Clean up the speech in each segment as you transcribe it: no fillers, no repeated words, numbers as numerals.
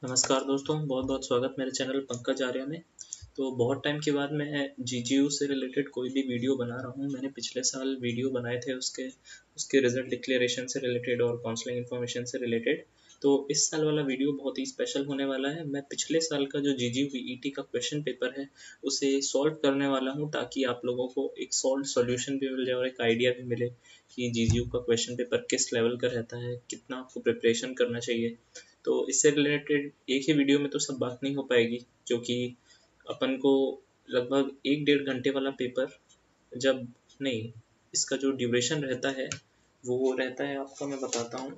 नमस्कार दोस्तों, बहुत बहुत स्वागत मेरे चैनल पंकज आर्या में। तो बहुत टाइम के बाद मैं जीजीयू से रिलेटेड कोई भी वीडियो बना रहा हूँ। मैंने पिछले साल वीडियो बनाए थे उसके रिजल्ट डिक्लेरेशन से रिलेटेड और काउंसलिंग इन्फॉर्मेशन से रिलेटेड। तो इस साल वाला वीडियो बहुत ही स्पेशल होने वाला है। मैं पिछले साल का जो जीजीयू वीईटी का क्वेश्चन पेपर है उसे सॉल्व करने वाला हूँ, ताकि आप लोगों को एक सॉल्व सॉल्यूशन भी मिल जाए और एक आइडिया भी मिले कि जीजीयू का क्वेश्चन पेपर किस लेवल का रहता है, कितना आपको प्रिपरेशन करना चाहिए। तो इससे रिलेटेड एक ही वीडियो में तो सब बात नहीं हो पाएगी, क्योंकि अपन को लगभग 1-1.5 घंटे वाला पेपर, जब नहीं, इसका जो ड्यूरेशन रहता है वो रहता है आपका, मैं बताता हूँ,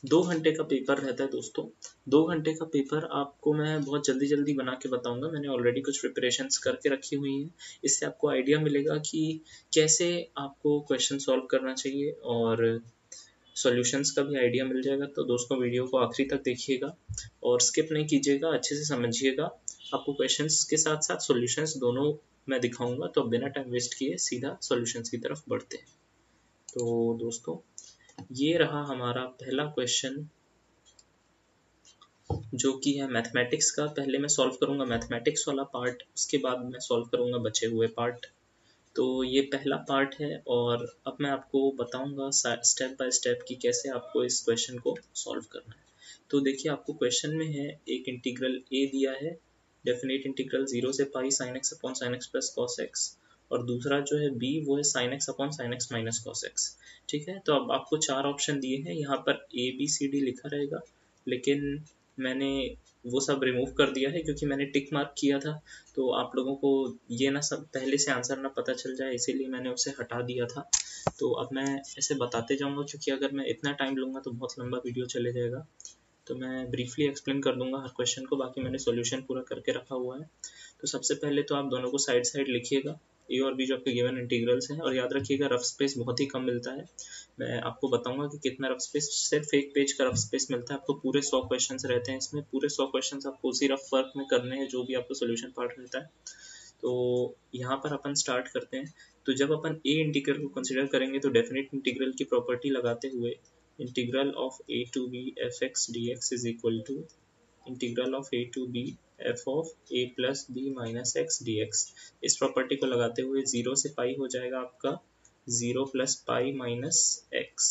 2 घंटे का पेपर रहता है दोस्तों। 2 घंटे का पेपर आपको मैं बहुत जल्दी जल्दी बना के बताऊंगा। मैंने ऑलरेडी कुछ प्रिपरेशंस करके रखी हुई हैं। इससे आपको आइडिया मिलेगा कि कैसे आपको क्वेश्चन सॉल्व करना चाहिए और सॉल्यूशंस का भी आइडिया मिल जाएगा। तो दोस्तों, वीडियो को आखिरी तक देखिएगा और स्किप नहीं कीजिएगा, अच्छे से समझिएगा। आपको क्वेश्चंस के साथ साथ सॉल्यूशंस दोनों मैं दिखाऊंगा, तो बिना टाइम वेस्ट किए सीधा सॉल्यूशंस की तरफ बढ़ते हैं। तो दोस्तों, ये रहा हमारा पहला क्वेश्चन, जो कि है मैथमेटिक्स का। पहले मैं सॉल्व करूंगा मैथमेटिक्स वाला पार्ट, उसके बाद मैं सॉल्व करूंगा बचे हुए पार्ट। तो ये पहला पार्ट है और अब मैं आपको बताऊंगा स्टेप बाय स्टेप कि कैसे आपको इस क्वेश्चन को सॉल्व करना है। तो देखिए, आपको क्वेश्चन में है एक इंटीग्रल ए दिया है, डेफिनेट इंटीग्रल 0 से pi sine x upon sine x plus cos x, और दूसरा जो है बी, वो है sine x upon sine x minus cos x. ठीक है, तो अब आपको 4 ऑप्शन दिए हैं। यहाँ पर ए बी सी डी लिखा रहेगा, लेकिन मैंने वो सब रिमूव कर दिया है क्योंकि मैंने टिक मार्क किया था। तो आप लोगों को ये ना सब पहले से आंसर ना पता चल जाए, इसीलिए मैंने उसे हटा दिया था। तो अब मैं ऐसे बताते जाऊंगा, क्योंकि अगर मैं इतना टाइम लूँगा तो बहुत लंबा वीडियो चले जाएगा। तो मैं ब्रीफली एक्सप्लेन कर दूंगा हर क्वेश्चन को, बाकी मैंने सॉल्यूशन पूरा करके रखा हुआ है। तो सबसे पहले तो आप दोनों को साइड साइड लिखिएगा, ए और बी जो आपके गिवन इंटीग्रल्स हैं, और याद रखिएगा रफ स्पेस बहुत ही कम मिलता है। मैं आपको बताऊंगा कि कितना रफ स्पेस, सिर्फ एक पेज का रफ स्पेस मिलता है आपको। पूरे 100 क्वेश्चंस रहते हैं इसमें, पूरे 100 क्वेश्चंस आपको उसी रफ वर्क में करने हैं जो भी आपको सोल्यूशन पार्ट रहता है। तो यहाँ पर अपन स्टार्ट करते हैं। तो जब अपन ए इंटीग्रल को कंसिडर करेंगे तो डेफिनेट इंटीग्रल की प्रॉपर्टी लगाते हुए integral of a to b f x d x is equal to integral of a to b f of a plus b minus x d x. इस property को लगाते हुए 0 से पाई हो जाएगा आपका 0 प्लस पाई माइनस एक्स,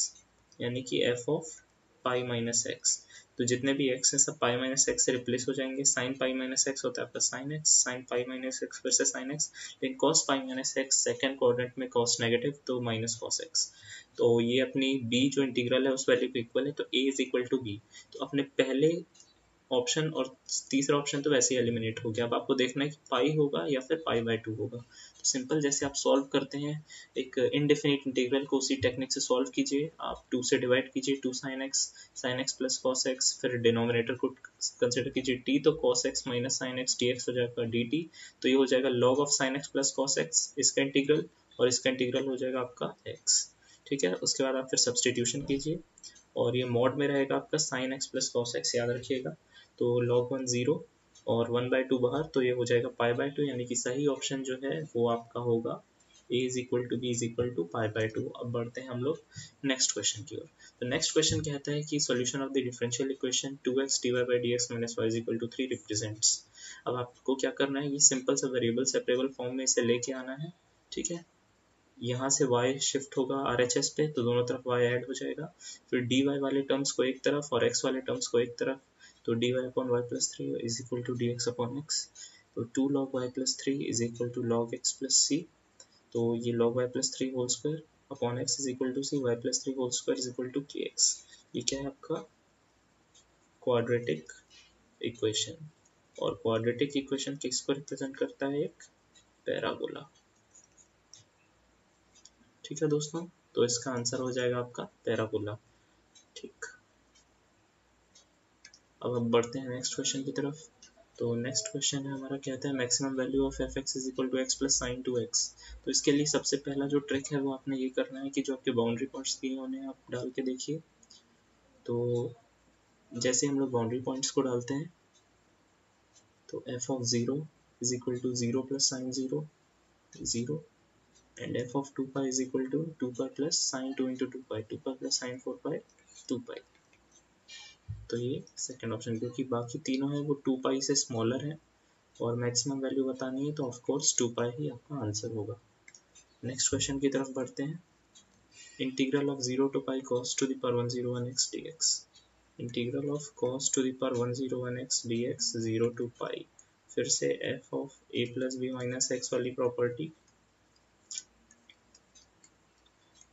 यानी कि F of pi minus x. तो जितने भी x हैं सब पाई माइनस एक्स से रिप्लेस हो जाएंगे। साइन पाई माइनस एक्स होता है आपका sine x, sine pi minus x फिर से साइन एक्स, लेकिन cos pi minus x second quadrant में कॉस नेगेटिव, तो माइनस कॉस एक्स। तो ये अपनी b जो इंटीग्रल है उस वैल्यू को इक्वल है, तो a is equal to b. तो अपने पहले ऑप्शन और तीसरा ऑप्शन तो वैसे ही एलिमिनेट हो गया। अब आपको देखना है कि पाई होगा या फिर पाई बाय 2 होगा। तो सिंपल, जैसे आप सॉल्व करते हैं एक इनडेफिनिट इंटीग्रल को, उसी टेक्निक से सॉल्व कीजिए। आप 2 से डिवाइड कीजिए, 2 sine x plus cos x, फिर डिनोमिनेटर को कंसिडर कीजिए t, तो cos x minus sine x d x हो जाएगा dt। तो ये हो जाएगा log of sine x plus cos x, इसका इंटीग्रल, और इसका इंटीग्रल हो जाएगा आपका x। ठीक है, उसके बाद आप फिर सब्सटीट्यूशन कीजिए और ये मॉड में रहेगा आपका sine x plus cos x, याद रखिएगा। तो log 1 0 और 1/2 बाहर, तो ये हो जाएगा पाई बाय 2, यानी कि सही ऑप्शन जो है वो आपका होगा a is equal to b is equal to pi by 2। अब बढ़ते हैं हम लोग नेक्स्ट क्वेश्चन की ओर। तो नेक्स्ट क्वेश्चन कहता है कि solution of the differential equation 2x dy by dx minus y is equal to 3 represents. अब आपको क्या करना है, ये सिंपल सा वेरिएबल सेपरेबल फॉर्म में इसे लेके आना है। ठीक है, यहाँ से y शिफ्ट होगा RHS पे, तो दोनों तरफ y ऐड हो जाएगा। फिर dy वाले टर्म्स को एक तरफ और x वाले टर्म्स को एक तरफ, तो dy upon y plus 3 is equal to dx upon x। तो 2 log y plus 3 is equal to log x plus c। तो ये log y plus 3 whole square upon x is equal to c, y plus 3 whole square is equal to kx। ये क्या है आपका quadratic equation, और quadratic equation किसको represent करता है, एक पैराबोला। ठीक है दोस्तों, तो इसका आंसर हो जाएगा आपका पैराबोला। ठीक, अब हम बढ़ते हैं नेक्स्ट क्वेश्चन की तरफ। तो नेक्स्ट क्वेश्चन है हमारा, कहता है maximum value of f x is equal to x plus sine 2x। तो इसके लिए सबसे पहला जो ट्रिक है वो आपने ये करना है कि जो आपके बाउंड्री पॉइंट्स दिए उन्हें आप डाल के देखिए। तो जैसे हम लोग बाउंड्री पॉइंट्स को डालते हैं, तो f of 0 is equal to 0 plus sine 0 0, and f of 2 pi is equal to 2 pi plus sine 2 into 2 pi, 2 pi plus sine 4 pi, 2 pi। तो ये सेकंड ऑप्शन, क्योंकि बाकी तीनों है वो 2 पाई से स्मॉलर है और मैक्सिमम वैल्यू बतानी है, तो ऑफ कोर्स 2 पाई ही आपका आंसर होगा। नेक्स्ट क्वेश्चन की तरफ बढ़ते हैं। Integral of 0 to pi cos to the power 101x dx। Integral of cos to the power 101x dx 0 to pi, फिर से f of a plus b minus x वाली property,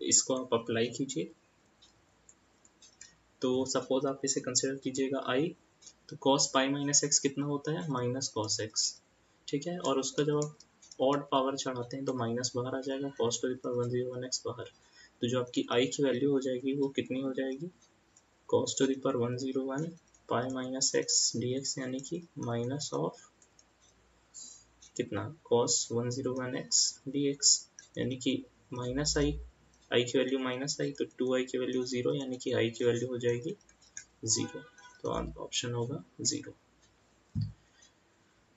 इसको आप अप्लाई कीजिए। तो सपोज आप इसे कंसिडर कीजिएगा i, तो cos पाई माइनस एक्स कितना होता है, माइनस cos x, ठीक है। और उसका जब आप ऑड पावर चढ़ाते हैं तो माइनस बाहर आ जाएगा, cos to the power 101x बाहर, तो जो आपकी i की वैल्यू हो जाएगी वो कितनी हो जाएगी, cos to the power 101 pi minus x dx, यानी कि माइनस ऑफ कितना, cos 101x dx, यानी कि माइनस i की वैल्यू माइनस आई, तो 2i की वैल्यू 0, यानी कि i की वैल्यू हो जाएगी 0, तो ऑप्शन होगा 0।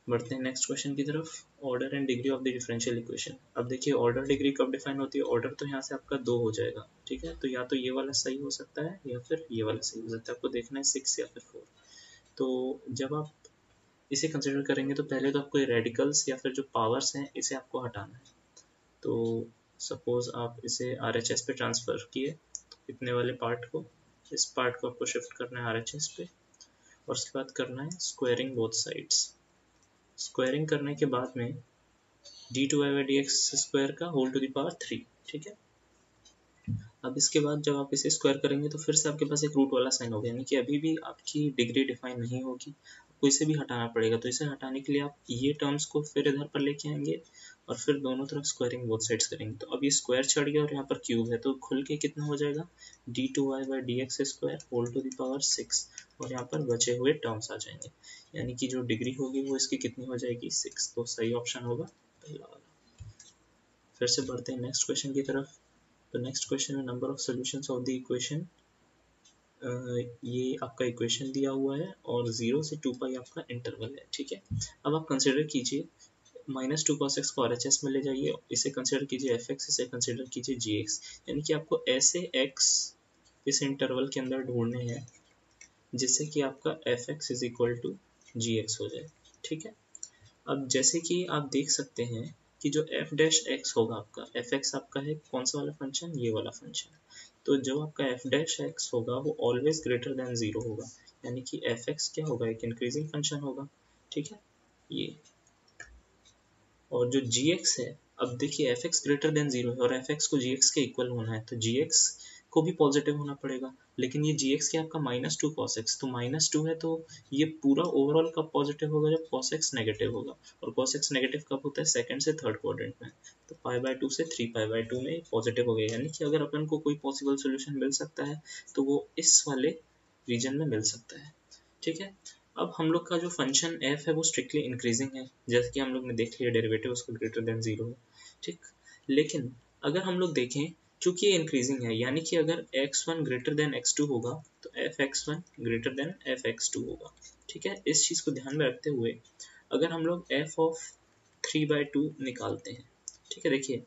बढ़ते हैं नेक्स्ट क्वेश्चन की तरफ। Order and degree of the differential equation. अब देखिए ऑर्डर डिग्री कब डिफाइन होती है, ऑर्डर तो यहाँ से आपका 2 हो जाएगा, ठीक है। तो या तो ये वाला सही हो सकता है या फिर ये वाला सही हो सकता है, आपको देखना है 6 या फिर 4। तो जब आप इसे कंसिडर करेंगे तो पहले तो आपको रेडिकल्स या फिर जो पावर्स हैं इसे आपको हटाना है। तो सपोज आप इसे RHS पे ट्रांसफ़र किए, इतने वाले पार्ट को, इस पार्ट को आपको शिफ्ट करना है RHS पे, और उसके बाद करना है स्क्वायरिंग बोथ साइड्स। स्क्वायरिंग करने के बाद में d2y/dx स्क्वायर का होल टू द पावर 3, ठीक है। अब इसके बाद जब आप इसे स्क्वायर करेंगे तो फिर से आपके पास एक रूट वाला साइन होगा, यानी कि अभी भी आपकी डिग्री डिफाइन नहीं होगी, आपको इसे भी हटाना पड़ेगा। तो इसे हटाने के लिए आप ये टर्म्स को फिर इधर पर लेके आएंगे और फिर दोनों तरफ स्क्वायरिंग बोथ साइड्स करेंगे। तो अब ये स्क्वायर चढ़ गया और यहाँ पर क्यूब है, तो खुल के कितना हो जाएगा, d2y/dx square whole to the power 6, और यहाँ पर बचे हुए टर्म्स आ जाएंगे, यानी कि जो डिग्री होगी वो इसकी कितनी हो जाएगी, 6। तो सही ऑप्शन होगा पहला वाला। फिर से बढ़ते हैं नेक्स्ट क्वेश्चन की तरफ। तो नेक्स्ट क्वेश्चन है number of solutions of the equation. ये आपका इक्वेशन दिया हुआ है और 0 से 2 पाई आपका इंटरवल है, ठीक है। अब आप कंसिडर कीजिए -2 cos x को RHS में ले जाइए, इसे कंसिडर कीजिए fx, इसे कंसिडर कीजिए gx, यानी कि आपको ऐसे x इस इंटरवल के अंदर ढूंढने हैं जिससे कि आपका fx is equal to gx हो जाए, ठीक है। अब जैसे कि आप देख सकते हैं कि जो f डैश x होगा आपका, fx आपका है कौन सा वाला फंक्शन, ये वाला फंक्शन, तो जो आपका f डैश x होगा वो ऑलवेज ग्रेटर देन 0 होगा, यानी कि fx क्या होगा, एक इंक्रीजिंग फंक्शन होगा, ठीक है ये। और जो gx है, अब देखिए fx ग्रेटर देन 0 है और fx को gx के इक्वल होना है, तो gx को भी पॉजिटिव होना पड़ेगा, लेकिन ये gx क्या आपका -2 cos x, तो -2 है तो ये पूरा ओवरऑल कब पॉजिटिव होगा, जब cos x नेगेटिव होगा, और cos x नेगेटिव कब होता है, सेकंड से थर्ड क्वाड्रेंट में, तो π/2 से 3π/2 में पॉजिटिव हो गया, यानी कि अगर अपन को कोई पॉसिबल सोल्यूशन मिल सकता है तो वो इस वाले रीजन में मिल सकता है, ठीक है। अब हम लोग का जो फंक्शन f है वो स्ट्रिक्टली इंक्रीजिंग है, जैसे कि हम लोग ने देख लिया डेरिवेटिव उसका ग्रेटर देन 0 है, ठीक। लेकिन अगर हम लोग देखें, चूंकि ये इंक्रीजिंग है, यानी कि अगर x1 ग्रेटर देन x2 होगा तो fx1 ग्रेटर देन fx2 होगा, ठीक है। इस चीज़ को ध्यान में रखते हुए अगर हम लोग f ऑफ 3/2 निकालते हैं, ठीक है, देखिए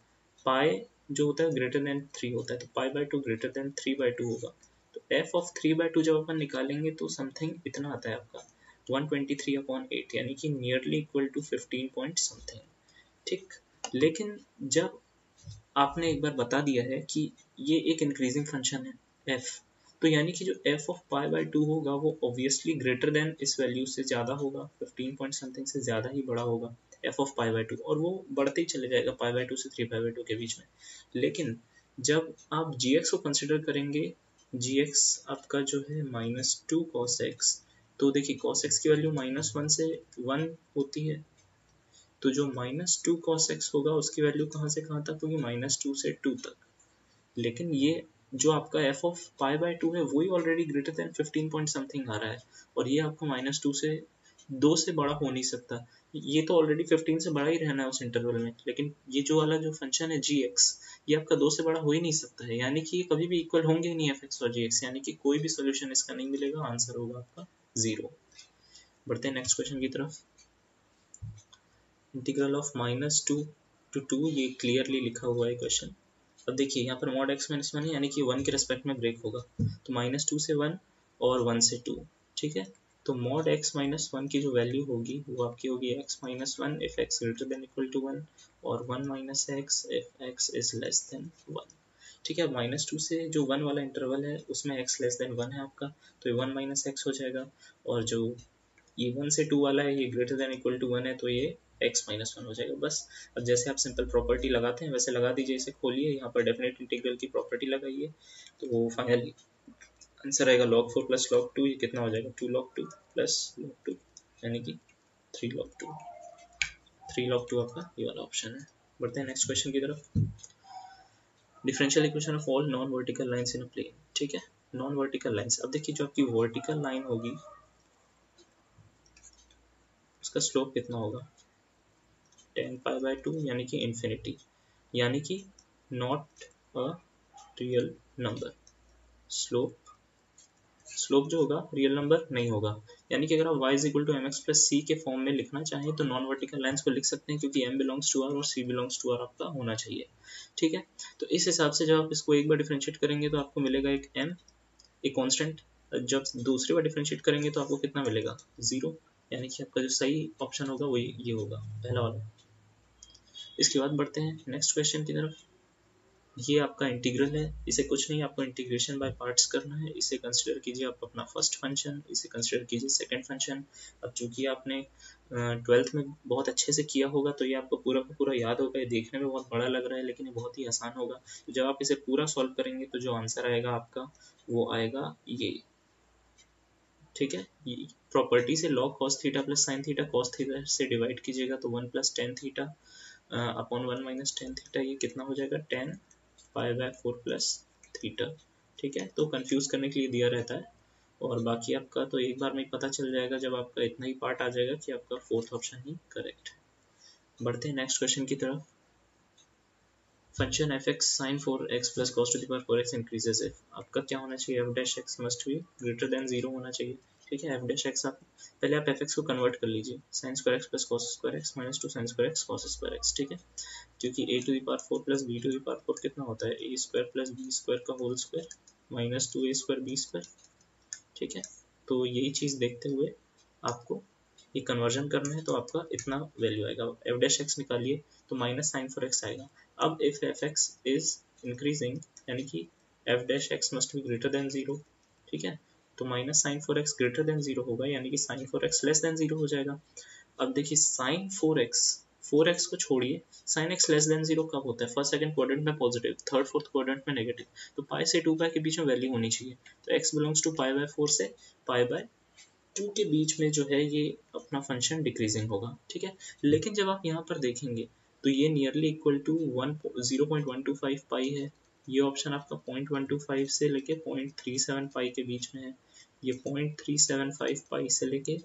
पाई जो होता है ग्रेटर देन 3 होता है, तो π/2 ग्रेटर देन 3/2 होगा, तो f ऑफ 3/2 जब अपन निकालेंगे तो समथिंग इतना आता है आपका 123/8, यानी कि nearly equal to 15 point something, ठीक। लेकिन जब आपने एक बार बता दिया है कि ये एक इंक्रीजिंग फंक्शन है f, तो यानी कि जो f ऑफ π/2 होगा वो ऑब्वियसली ग्रेटर देन इस वैल्यू से ज़्यादा होगा, 15 पॉइंट समथिंग से ज़्यादा ही बड़ा होगा f ऑफ π/2, और वो बढ़ते ही चले जाएगा π/2 से 3π/2 के बीच में। लेकिन जब आप gx को कंसिडर करेंगे, gx आपका जो है -2 cos x, तो देखिए cos x की वैल्यू -1 से 1 होती है, तो जो -2 cos x होगा उसकी वैल्यू कहाँ से कहाँ तक होगी, -2 से 2 तक। लेकिन ये जो आपका f ऑफ π/2 है वही already greater than 15 point something आ रहा है, और ये आपका -2 से 2 से बड़ा हो नहीं सकता, ये तो ऑलरेडी 15 से बड़ा ही रहना है उस इंटरवल में। लेकिन ये जो वाला जो फंक्शन है gx, ये आपका 2 से बड़ा हो ही नहीं सकता है, यानी कि ये कभी भी इक्वल होंगे ही नहीं fx और gx, यानी कि कोई भी सोल्यूशन इसका नहीं मिलेगा, आंसर होगा आपका 0। बढ़ते हैं नेक्स्ट क्वेश्चन की तरफ। इंटीग्रल ऑफ -2 to 2, ये क्लियरली लिखा हुआ है क्वेश्चन। अब देखिए यहाँ पर mod x - 1 यानी कि 1 के रेस्पेक्ट में ब्रेक होगा, तो -2 से 1 और 1 से 2, ठीक है। तो मॉड x माइनस वन की जो वैल्यू होगी वो आपकी होगी x minus one if x greater than equal to one, और one minus x if x is less than one. ठीक है, -2 से जो 1 वाला इंटरवल है उसमें x लेस देन 1 है आपका, तो ये 1 माइनस एक्स हो जाएगा, और जो ये 1 से 2 वाला है ये ग्रेटर देन इक्वल टू 1 है, तो ये x माइनस वन हो जाएगा। बस अब जैसे आप सिंपल प्रॉपर्टी लगाते हैं वैसे लगा दीजिए, इसे खोलिए, यहाँ पर डेफिनेट इंटीग्रल की प्रॉपर्टी लगाइए, तो वो फाइनली आंसर आएगा log 4 प्लस log 2, ये कितना हो जाएगा 2 log 2 प्लस log 2, यानी कि 3 log 2। 3 log 2 आपका ये वाला ऑप्शन है। बढ़ते हैं नेक्स्ट क्वेश्चन की तरफ। Differential equation of all non vertical lines in a plane. ठीक है, नॉन वर्टिकल लाइंस, अब देखिए जो आपकी वर्टिकल लाइन होगी उसका स्लोप कितना होगा, tan पाई बाय 2 यानी कि इन्फिनिटी, यानी कि not a real number. Slope जो होगा रियल नंबर नहीं होगा, यानी कि अगर आप y equal to mx plus C के फॉर्म में लिखना चाहें तो नॉन वर्टिकल लाइंस को लिख सकते हैं, क्योंकि m बिलोंग्स टू r और c बिलोंग्स टू r आपका होना चाहिए। ठीक है, तो इस हिसाब से जब आप इसको एक बार डिफरेंशिएट करेंगे तो आपको मिलेगा एक m, एक कांस्टेंट। जब दूसरी बार डिफरेंशिएट करेंगे तो आपको कितना मिलेगा 0, यानी कि आपका जो सही ऑप्शन होगा वो ये होगा, पहला वाला। इसके बाद बढ़ते हैं नेक्स्ट क्वेश्चन की तरफ। ये आपका इंटीग्रल है, इसे कुछ नहीं आपको इंटीग्रेशन बाय पार्ट्स करना है। इसे कंसिडर कीजिए आप अपना फर्स्ट फंक्शन, इसे कंसिडर कीजिए सेकंड फंक्शन। अब चूंकि आपने 12th में बहुत अच्छे से किया होगा तो ये आपको पूरा का पूरा याद होगा। ये देखने में बहुत बड़ा लग रहा है लेकिन ये बहुत ही आसान होगा। तो जब आप इसे पूरा सॉल्व करेंगे तो जो आंसर आएगा आपका वो आएगा ये। ठीक है, ये प्रॉपर्टी से log cos theta plus sine theta cos theta से डिवाइड कीजिएगा तो 1 plus tan theta upon 1 minus tan theta, ये कितना हो जाएगा tan pi by 4 plus theta. ठीक है, तो कंफ्यूज करने के लिए दिया रहता है, और बाकी आपका तो एक बार में ही पता चल जाएगा जब आपका इतना ही पार्ट आ जाएगा कि आपका फोर्थ ऑप्शन ही करेक्ट है। बढ़ते हैं नेक्स्ट क्वेश्चन की तरफ। Function f(x) sin 4x plus cos to the power 4x increases if, आपका क्या होना चाहिए, f dash x must be greater than 0 होना चाहिए। ठीक है, f डैश x आप पहले आप fx को कन्वर्ट कर लीजिए, sin square x plus cos square x minus 2 sin square x cos square x। ठीक है, क्योंकि a to the power 4 plus b to the power 4 कितना होता है, a square plus b square का whole square minus 2a square b square. ठीक है, तो यही चीज़ देखते हुए आपको ये कन्वर्जन करना है, तो आपका इतना वैल्यू आएगा। f डैश x निकालिए तो माइनस साइन 4x आएगा। अब इफ f(x) इज इंक्रीजिंग यानी कि f dash x must be greater than 0। ठीक है, तो minus sign 4x greater than 0 होगा, यानी कि साइन 4x लेस देन 0 हो जाएगा। अब देखिए साइन 4x को छोड़िए, साइन x लेस देन 0 कब होता है, फर्स्ट सेकंड क्वाड्रेंट में पॉजिटिव, थर्ड फोर्थ क्वाड्रेंट में नेगेटिव, तो पाई से 2 पाई के बीच में वैल्यू होनी चाहिए। तो x belongs to pi by 4 से पाई बाय 2 के बीच में जो है ये अपना फंक्शन डिक्रीजिंग होगा। ठीक है, लेकिन जब आप यहाँ पर देखेंगे तो ये नियरली इक्वल टू 0.125 पाई है। ये ऑप्शन आपका 0.125 से लेके 0.37 पाई के बीच में है। ये 0.375 पाई से लेके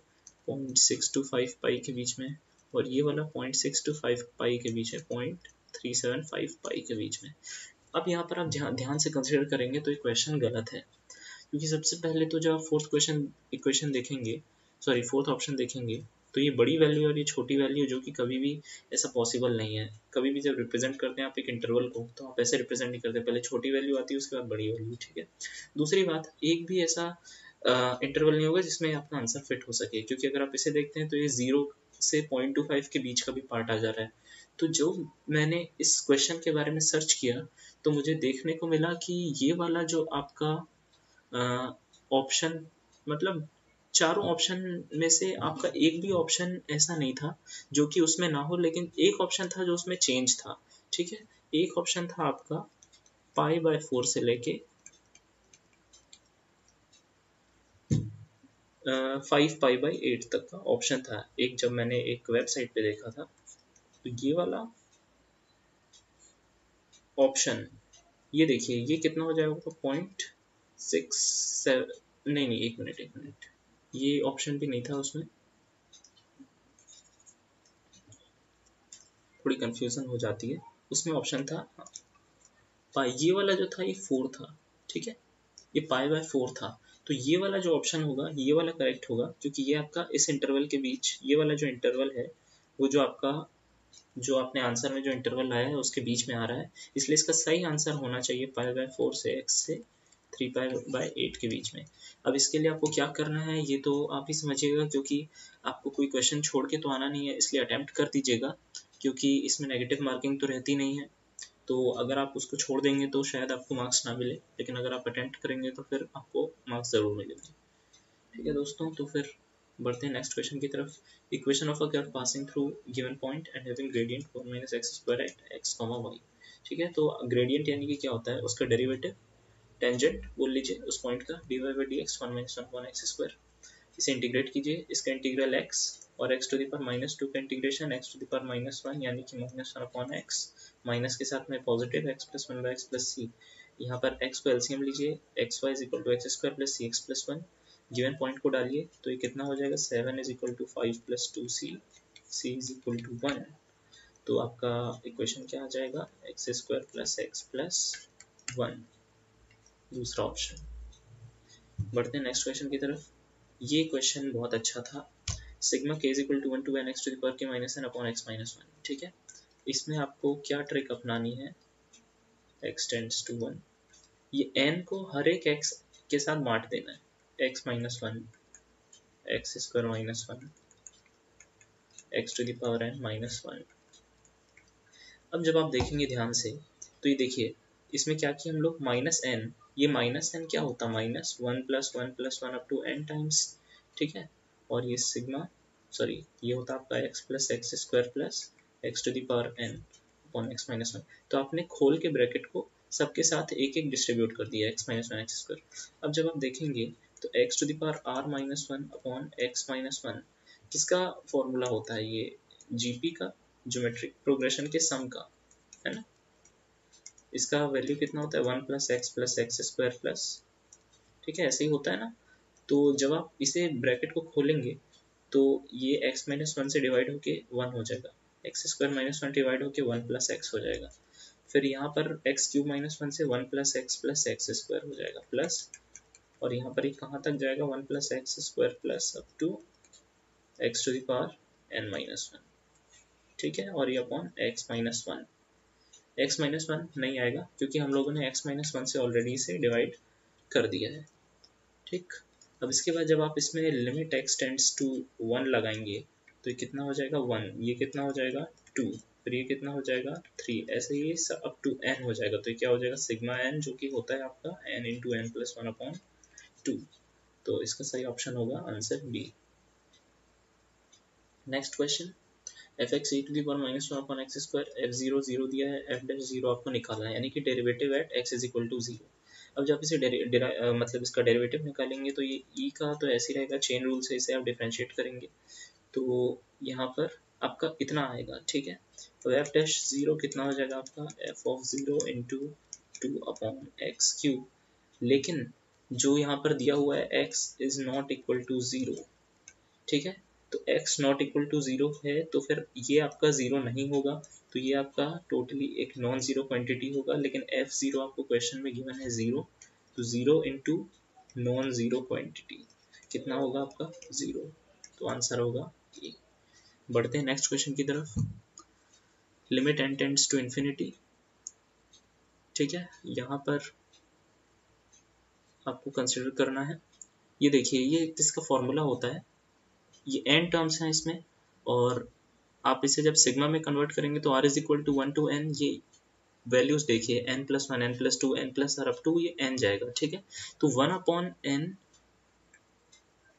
0.625 पाई के बीच में है, और ये वाला 0.625 पाई के बीच है, 0.375 पाई के बीच में। अब यहाँ पर आप ध्यान से कंसिडर करेंगे तो इक्वेशन गलत है, क्योंकि सबसे पहले तो जब आप फोर्थ ऑप्शन देखेंगे तो ये बड़ी वैल्यू और ये छोटी वैल्यू, जो कि कभी भी ऐसा पॉसिबल नहीं है। कभी भी जब रिप्रेजेंट करते हैं आप एक इंटरवल को तो आप ऐसे रिप्रेजेंट नहीं करते, पहले छोटी वैल्यू आती है उसके बाद बड़ी वैल्यू। ठीक है, दूसरी बात, एक भी ऐसा इंटरवल नहीं होगा जिसमें आपका आंसर फिट हो सके, क्योंकि अगर आप इसे देखते हैं तो ये 0 से 0.25 के बीच का भी पार्ट आ जा रहा है। तो जो मैंने इस क्वेश्चन के बारे में सर्च किया तो मुझे देखने को मिला कि ये वाला जो आपका ऑप्शन, मतलब चारों ऑप्शन में से आपका एक भी ऑप्शन ऐसा नहीं था जो कि उसमें ना हो, लेकिन एक ऑप्शन था जो उसमें चेंज था। ठीक है, एक ऑप्शन था आपका पाई बाय 4 से लेके 5 पाई बाय 8 तक का ऑप्शन था एक, जब मैंने एक वेबसाइट पे देखा था। तो ये वाला ऑप्शन, ये देखिए ये कितना हो जाएगा 0.67, नहीं एक मिनट, ये ऑप्शन भी नहीं था उसमें, थोड़ी कंफ्यूजन हो जाती है। उसमें ऑप्शन था पाई, ये वाला जो था ये 4 था। ठीक है, ये पाई बाय 4 था, तो ये वाला जो ऑप्शन होगा ये वाला करेक्ट होगा, क्योंकि ये आपका इस इंटरवल के बीच, ये वाला जो इंटरवल है वो जो आपका, जो आपने आंसर में जो इंटरवल लाया है उसके बीच में आ रहा है, इसलिए इसका सही आंसर होना चाहिए पाई बाय 4 से x से 3π/8 के बीच में। अब इसके लिए आपको क्या करना है ये तो आप ही समझिएगा, क्योंकि आपको कोई क्वेश्चन छोड़ के तो आना नहीं है, इसलिए अटेम्प्ट कर दीजिएगा, क्योंकि इसमें नेगेटिव मार्किंग तो रहती नहीं है। तो अगर आप उसको छोड़ देंगे तो शायद आपको मार्क्स ना मिले, लेकिन अगर आप अटेम्प्ट करेंगे तो फिर आपको मार्क्स ज़रूर मिलेंगे। ठीक है दोस्तों, तो फिर बढ़ते हैं नेक्स्ट क्वेश्चन की तरफ। Equation of a curve passing through given point and having gradient 1 - x² at x, y। ठीक है, तो ग्रेडियंट यानी कि क्या होता है, उसका डेरिवेटिव, टेंजेंट बोल लीजिए उस पॉइंट का, dy/dx 1 - 1/x²। इसे इंटीग्रेट कीजिए, इसका इंटीग्रल x और x⁻², का इंटीग्रेशन x⁻1 यानी कि -1/x, माइनस के साथ में पॉजिटिव x + 1/x+c। यहाँ पर x को एलसीएम लीजिए, xy = x² + cx + 1। Given point को डालिए तो ये कितना हो जाएगा, 7 = 5 + 2c, c = 1। तो आपका इक्वेशन क्या आ जाएगा, x² + x + 1, दूसरा ऑप्शन। बढ़ते हैं नेक्स्ट क्वेश्चन की तरफ। ये क्वेश्चन बहुत अच्छा था। Sigma k = 1 to n x⁻k - n / x - 1। ठीक है, इसमें आपको क्या ट्रिक अपनानी है, x टेंड्स टू 1, ये n को हर एक x के साथ बांट देना है, x - 1, x² - 1, x⁻n - 1। अब जब आप देखेंगे ध्यान से तो ये देखिए, इसमें क्या किया हम लोग, -n, ये -n क्या होता है, -1 + 1 + 1 अप टू n टाइम्स। ठीक है, और ये सिग्मा, सॉरी, ये होता है आपका x + x² + x⁻n/ x - 1। तो आपने खोल के ब्रैकेट को सबके साथ एक एक डिस्ट्रीब्यूट कर दिया, x - 1 x²। अब जब आप देखेंगे तो x⁻r-1 / x - 1 किसका फॉर्मूला होता है, ये जीपी का, ज्योमेट्रिक प्रोग्रेशन के सम का, है ना। इसका वैल्यू कितना होता है, 1 + x + x²+, ठीक है, ऐसे ही होता है ना। तो जब आप इसे ब्रैकेट को खोलेंगे तो ये x - 1 से डिवाइड होके 1 हो जाएगा, x² - 1 डिवाइड होके 1 + x हो जाएगा। फिर यहाँ पर x³ - 1 से 1 + x + x² हो जाएगा प्लस, और यहाँ पर ये कहाँ तक जाएगा, 1 + x² अप टू x⁻n - 1। ठीक है, और ये अपॉन x - 1, x - 1 नहीं आएगा क्योंकि हम लोगों ने x - 1 से ऑलरेडी इसे डिवाइड कर दिया है। ठीक, अब इसके बाद जब आप इसमें लिमिट x टेंड्स टू 1 लगाएंगे तो ये कितना हो जाएगा, 1, ये कितना हो जाएगा, 2, फिर ये कितना हो जाएगा, 3, ऐसे ही अप टू n हो जाएगा। तो ये क्या हो जाएगा, सिग्मा n, जो कि होता है आपका n × n + 1/2। तो इसका सही ऑप्शन होगा answer b. Next question, fx e⁻⁻1 / x², f0 0 दिया है, f'0 आपको निकालना है, यानी कि डेरिवेटिव एट x = 0। अब जब इसे मतलब इसका डेरिवेटिव निकालेंगे तो ये e का तो ऐसे ही रहेगा, चेन रूल से इसे आप डिफरेंशिएट करेंगे तो यहाँ पर आपका इतना आएगा। ठीक है, तो f'0 कितना हो जाएगा आपका, f(0 × 2/x³। लेकिन जो यहाँ पर दिया हुआ है x ≠ 0, ठीक है, तो x ≠ 0 है तो फिर ये आपका 0 नहीं होगा, तो ये आपका टोटली एक नॉन ज़ीरो क्वांटिटी होगा। लेकिन f0 आपको क्वेश्चन में गिवन है 0, तो 0 × नॉन ज़ीरो क्वांटिटी कितना होगा आपका, 0, तो आंसर होगा ए। बढ़ते हैं नेक्स्ट क्वेश्चन की तरफ। Limit n tends to infinity. ठीक है, यहाँ पर आपको कंसिडर करना है, ये देखिए, ये इसका फॉर्मूला होता है, ये n टर्म्स हैं इसमें, और आप इसे जब सिग्मा में कन्वर्ट करेंगे तो r = 1 to n, ये वैल्यूज देखिए, n + 1, n + 2, n + r up to ये n जाएगा। ठीक है, तो 1/n,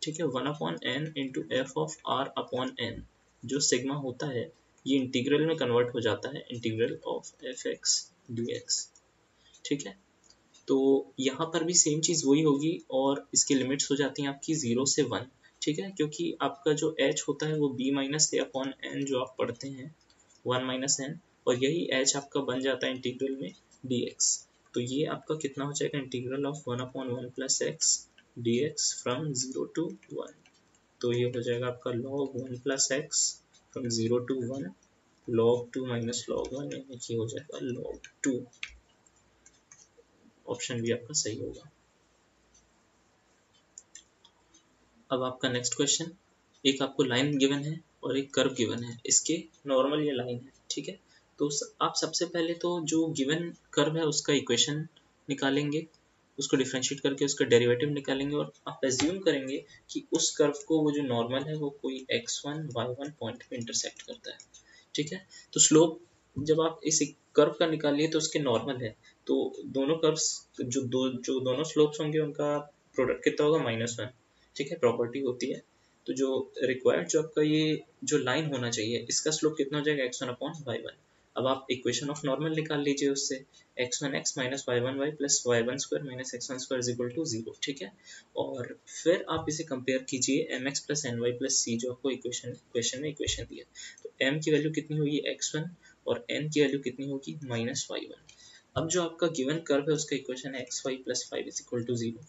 ठीक है, 1/n × f(r/n), जो सिग्मा होता है ये इंटीग्रल में कन्वर्ट हो जाता है, इंटीग्रल ऑफ fx dx। ठीक है, तो यहाँ पर भी सेम चीज़ वही होगी, और इसकी लिमिट्स हो जाती हैं आपकी 0 से 1। ठीक है, क्योंकि आपका जो h होता है वो b - a/n जो आप पढ़ते हैं, 1 - n, और यही h आपका बन जाता है इंटीग्रल में dx। तो ये आपका कितना हो जाएगा, integral of 1/1 + x dx from 0 to 1। तो ये हो जाएगा आपका log 1 + x from 0 to 1, log 2 - log 1, यानी कि हो जाएगा log 2। ऑप्शन भी आपका सही होगा। अब आपका नेक्स्ट क्वेश्चन, एक आपको लाइन गिवन है और एक कर्व गिवन है, इसके नॉर्मल ये लाइन है। ठीक है, तो आप सबसे पहले तो जो गिवन कर्व है उसका इक्वेशन निकालेंगे, उसको डिफ्रेंशिएट करके उसका डेरिवेटिव निकालेंगे और आप एज्यूम करेंगे कि उस कर्व को वो जो नॉर्मल है वो कोई x1 y1 पॉइंट पे इंटरसेक्ट करता है। ठीक है, तो स्लोप जब आप इस कर्व का निकालिए तो उसके नॉर्मल है, तो दोनों कर्व्स जो दोनों स्लोप्स होंगे उनका प्रोडक्ट कितना होगा -1। ठीक है, प्रॉपर्टी होती है। तो जो रिक्वायर्ड जो आपका ये जो लाइन होना चाहिए इसका स्लोप कितना हो जाएगा x1/y1। अब आप इक्वेशन ऑफ नॉर्मल निकाल लीजिए उससे, x1x minus y1y plus y1² minus x1² is equal to 0। ठीक है, और फिर आप इसे कंपेयर कीजिए mx plus ny plus c जो आपको इक्वेशन में इक्वेशन दिया। तो m की वैल्यू कितनी होगी x1 और n की वैल्यू कितनी होगी -y1। अब जो आपका गिवन कर्व है उसका इक्वेशन है xy plus 5 is equal to 0।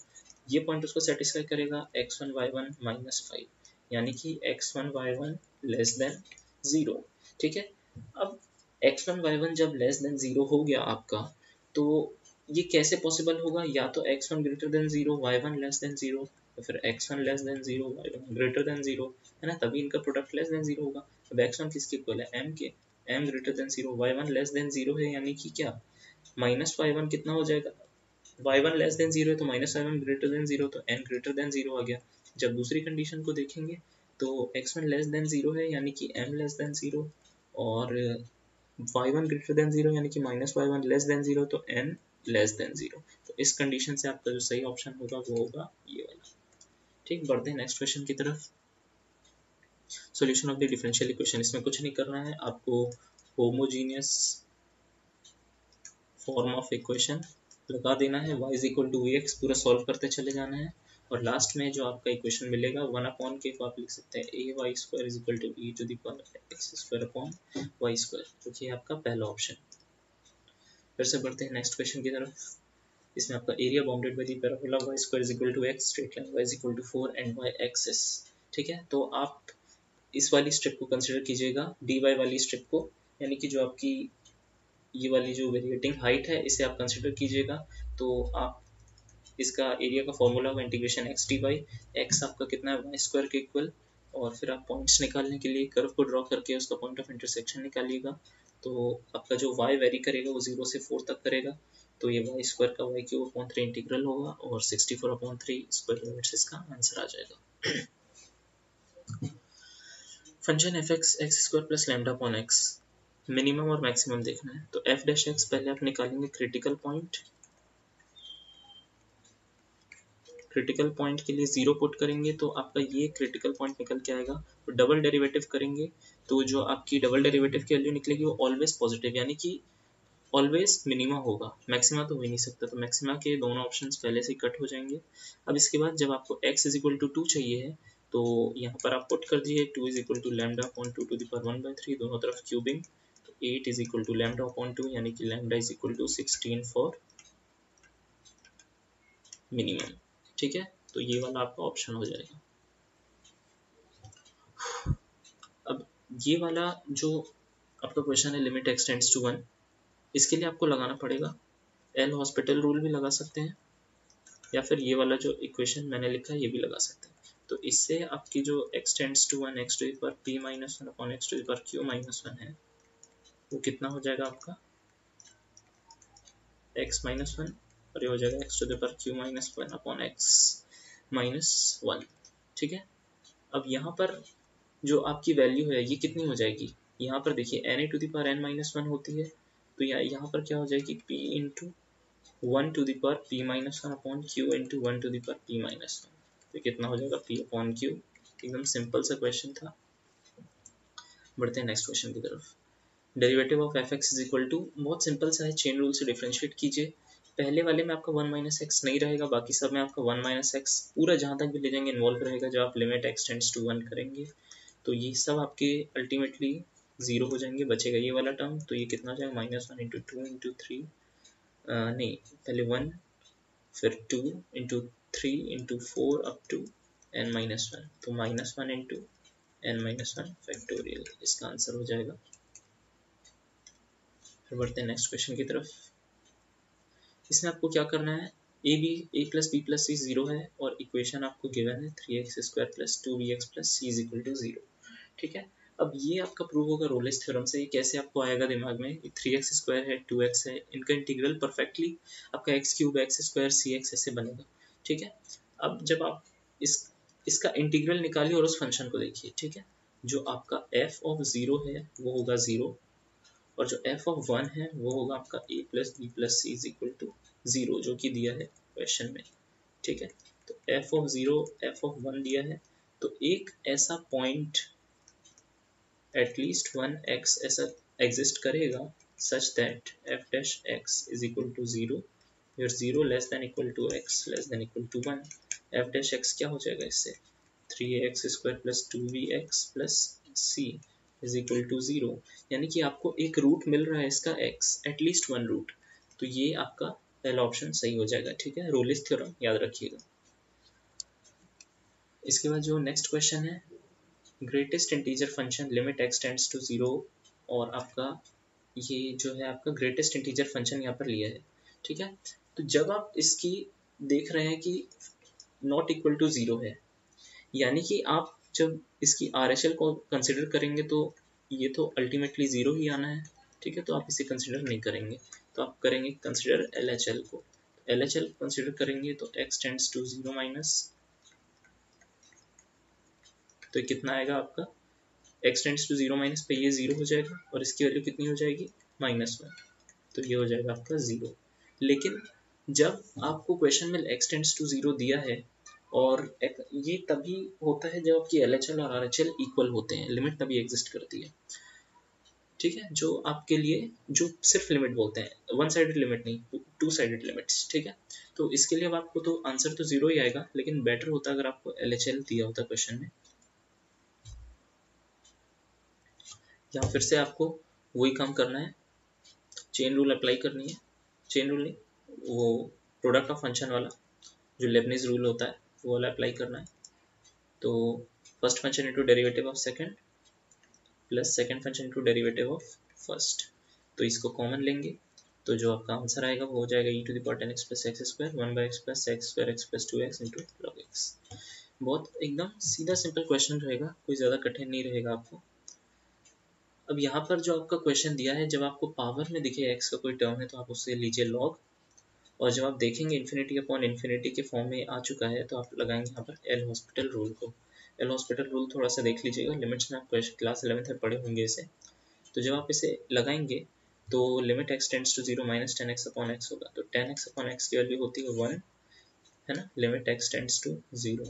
ये पॉइंट उसको सेटिस्फाई करेगा x1 y1 -5, यानी कि x1 y1 लेस देन 0। ठीक है, अब x1 y1 जब लेस देन 0 हो गया आपका, तो ये कैसे पॉसिबल होगा? या तो x1 greater than 0 y1 less than 0, या फिर x1 less than 0 y1 greater than 0, है ना, तभी इनका प्रोडक्ट लेस देन 0 होगा। अब x1 किसके इक्वल है? m के। m greater than 0 y1 less than 0 है, यानी कि क्या -y1 कितना हो जाएगा? y1 लेस देन 0 है तो -y1 ग्रेटर देन 0, तो n ग्रेटर देन 0 आ गया। जब दूसरी कंडीशन को देखेंगे तो x1 लेस देन 0 है, यानी कि m लेस देन 0, और y1 ग्रेटर देन 0 यानी कि -y1 लेस देन 0, तो n लेस देन 0। तो इस कंडीशन से आपका जो सही ऑप्शन होगा वो होगा ये वाला। ठीक, बढ़ते हैं नेक्स्ट क्वेश्चन की तरफ। Solution of the differential equation, इसमें कुछ नहीं करना है आपको, होमोजीनियस फॉर्म ऑफ इक्वेशन लगा देना है, y is equal to vx पूरा सॉल्व करते चले जाना है, और लास्ट में जो आपका इक्वेशन मिलेगा 1/k को आप लिख सकते हैं ay² is equal to e to the power x² upon y², जो कि आपका पहला ऑप्शन। फिर से बढ़ते हैं नेक्स्ट क्वेश्चन की तरफ। इसमें आपका area bounded by the parabola y² is equal to x, straight line y is equal to 4 and y axis. ठीक है, तो आप इस वाली स्ट्रिप को कंसिडर कीजिएगा, dy वाली स्ट्रिप को, यानी कि जो आपकी ये वाली जो वेरिएटिंग हाइट है इसे आप कंसिडर कीजिएगा। तो आप इसका एरिया का फॉर्मूला होगा इंटीग्रेशन x dy, x आपका कितना है y² के इक्वल, और फिर आप पॉइंट्स निकालने के लिए कर्व को ड्रॉ करके उसका पॉइंट ऑफ इंटरसेक्शन निकालिएगा। तो आपका जो y वेरी करेगा वो 0 से 4 तक करेगा, तो ये y² का y³ इंटीग्रल होगा, और 64/3 स्क्वायर लिमिट्स इसका आंसर आ जाएगा। Function f(x)² plus lambda upon x, minimum और मैक्सिमम देखना है। तो f' पहले आप निकालेंगे क्रिटिकल पॉइंट, क्रिटिकल पॉइंट के लिए 0 पुट करेंगे तो आपका ये क्रिटिकल पॉइंट निकल के आएगा। तो डबल डेरिवेटिव करेंगे तो जो आपकी डबल डेरिवेटिव की वैल्यू निकलेगी वो ऑलवेज पॉजिटिव, यानी कि ऑलवेज मिनिमा होगा, मैक्सिमा तो हो ही नहीं सकता, तो मैक्सिमा के दोनों ऑप्शंस पहले से कट हो जाएंगे। अब इसके बाद जब आपको x इज इक्वल टू 2 चाहिए है, तो यहाँ पर आप पुट कर दीजिए 2 is equal to lambda upon 2 to the power 1/3, दोनों तरफ क्यूबिंग, तो 8 is equal to lambda upon 2, यानी कि lambda is equal to 16 for minimum. ठीक है, तो ये वाला आपका ऑप्शन हो जाएगा। अब ये वाला जो आपका क्वेश्चन है लिमिट x टेंड्स टू 1, इसके लिए आपको लगाना पड़ेगा एल हॉस्पिटल रूल भी लगा सकते हैं, या फिर ये वाला जो इक्वेशन मैंने लिखा है ये भी लगा सकते हैं। तो इससे आपकी जो x tends to 1 x to the power p minus 1 upon x to the power q minus 1 है, वो कितना हो जाएगा आपका x माइनस 1, और ये हो जाएगा x to the power q minus 1 upon x minus 1। ठीक है, अब यहाँ पर जो आपकी वैल्यू है ये कितनी हो जाएगी, यहाँ पर देखिए na to the power n minus 1 होती है, तो यहाँ पर क्या हो जाएगी p into 1 to the power p minus 1 upon q into 1 to the power p minus 1, तो कितना हो जाएगा p अपॉन q। एकदम सिंपल सा क्वेश्चन था। बढ़ते हैं नेक्स्ट क्वेश्चन की तरफ। Derivative of f(x) is equal to, बहुत सिंपल सा है, चेन रूल से डिफरेंशिएट कीजिए। पहले वाले में आपका 1 माइनस एक्स नहीं रहेगा, बाकी सब में आपका 1 माइनस एक्स पूरा जहाँ तक भी ले जाएंगे इन्वॉल्व रहेगा जब आप लिमिट x टेंड्स टू 1 करेंगे, तो ये सब आपके अल्टीमेटली 0 हो जाएंगे, बचेगा ये वाला टर्म, तो ये कितना हो जाएगा -1 इंटू 2 इंटू 3, नहीं पहले 1 फिर 2 into 3 into 4 up to n minus 1, तो -1 इंटू n माइनस 1 फैक्टोरियल इसका आंसर हो जाएगा। फिर बढ़ते हैं नेक्स्ट क्वेश्चन की तरफ। इसमें आपको क्या करना है, a plus b plus c 0 है, और इक्वेशन आपको गिवन है 3x² plus 2bx plus c is equal to 0। ठीक है, अब ये आपका प्रूव होगा रोलेस थ्योरम से। ये कैसे आपको आएगा दिमाग में, 3x² है, 2x है, इनका इंटीग्रल परफेक्टली आपका x³ x² cx ऐसे बनेगा, ठीक है। अब जब आप इसका इंटीग्रल निकालिए और उस फंक्शन को देखिए, ठीक है। जो आपका f(0) है वो होगा 0, और जो f(1) है वो होगा आपका a + b + c = 0, जो कि दिया है क्वेश्चन में, ठीक है। तो f(0) f(1) दिया है, तो एक ऐसा पॉइंट एटलीस्ट 1 x ऐसा एग्जिस्ट करेगा such that f'(x) = 0, where 0 <= x <= 1। f'(x) क्या हो जाएगा इससे, 3ax² + 2bx + c = 0, यानी कि आपको एक रूट मिल रहा है इसका x, एटलीस्ट 1 रूट। तो ये आपका पहला ऑप्शन सही हो जाएगा, ठीक है। रोलिस थ्योरम याद रखिएगा। इसके बाद जो नेक्स्ट क्वेश्चन है, greatest integer function limit x tends to 0, और आपका ये जो है आपका ग्रेटेस्ट इंटीजर फंक्शन यहाँ पर लिया है, ठीक है। तो जब आप इसकी देख रहे हैं कि नॉट इक्वल टू 0 है, यानी कि आप जब इसकी RHL को कंसिडर करेंगे तो ये तो अल्टीमेटली 0 ही आना है, ठीक है। तो आप इसे कंसिडर नहीं करेंगे, तो आप करेंगे कंसिडर LHL को। LHL कंसिडर करेंगे तो x टेंड्स टू 0 माइनस, तो कितना आएगा आपका, x टेंड्स टू 0 माइनस पे ये 0 हो जाएगा, और इसकी वैल्यू कितनी हो जाएगी, -1, तो ये हो जाएगा आपका 0। लेकिन जब आपको क्वेश्चन में x टेंड्स टू 0 दिया है, और ये तभी होता है जब आपकी LHL और RHL इक्वल होते हैं, लिमिट तभी एग्जिस्ट करती है, ठीक है। जो आपके लिए जो सिर्फ लिमिट बोलते हैं, वन साइडेड लिमिट नहीं, टू साइडेड लिमिट्स, ठीक है। तो इसके लिए अब आपको तो आंसर तो 0 ही आएगा, लेकिन बेटर होता अगर आपको LHL दिया होता क्वेश्चन में। यहाँ फिर से आपको वही काम करना है, चेन रूल अप्लाई करनी है, चेन रूल नहीं, वो प्रोडक्ट ऑफ फंक्शन वाला जो लेबनीज रूल होता है वो वाला अप्लाई करना है। तो first function into derivative of second plus second function into derivative of first, तो इसको कॉमन लेंगे, तो जो आपका आंसर आएगा वो हो जाएगा e⁻10x + x² 1/x + x² x + 2x × log x। बहुत एकदम सीधा सिंपल क्वेश्चन रहेगा, कोई ज़्यादा कठिन नहीं रहेगा आपको। अब यहाँ पर जो आपका क्वेश्चन दिया है, जब आपको पावर में दिखे x का कोई टर्म है तो आप उससे लीजिए लॉग, और जब आप देखेंगे इन्फिनिटी अपॉन इन्फिनिटी के फॉर्म में आ चुका है तो आप लगाएंगे यहाँ पर एल हॉस्पिटल रूल को। एल हॉस्पिटल रूल थोड़ा सा देख लीजिएगा, लिमिट्स में आप क्लास 11th में पढ़े होंगे इसे। तो जब आप इसे लगाएंगे तो limit x tends to 0 - 10x/x होगा, तो 10x/x की वैल्यू होती है 1, है ना। लिमिट x टेंड्स टू 0,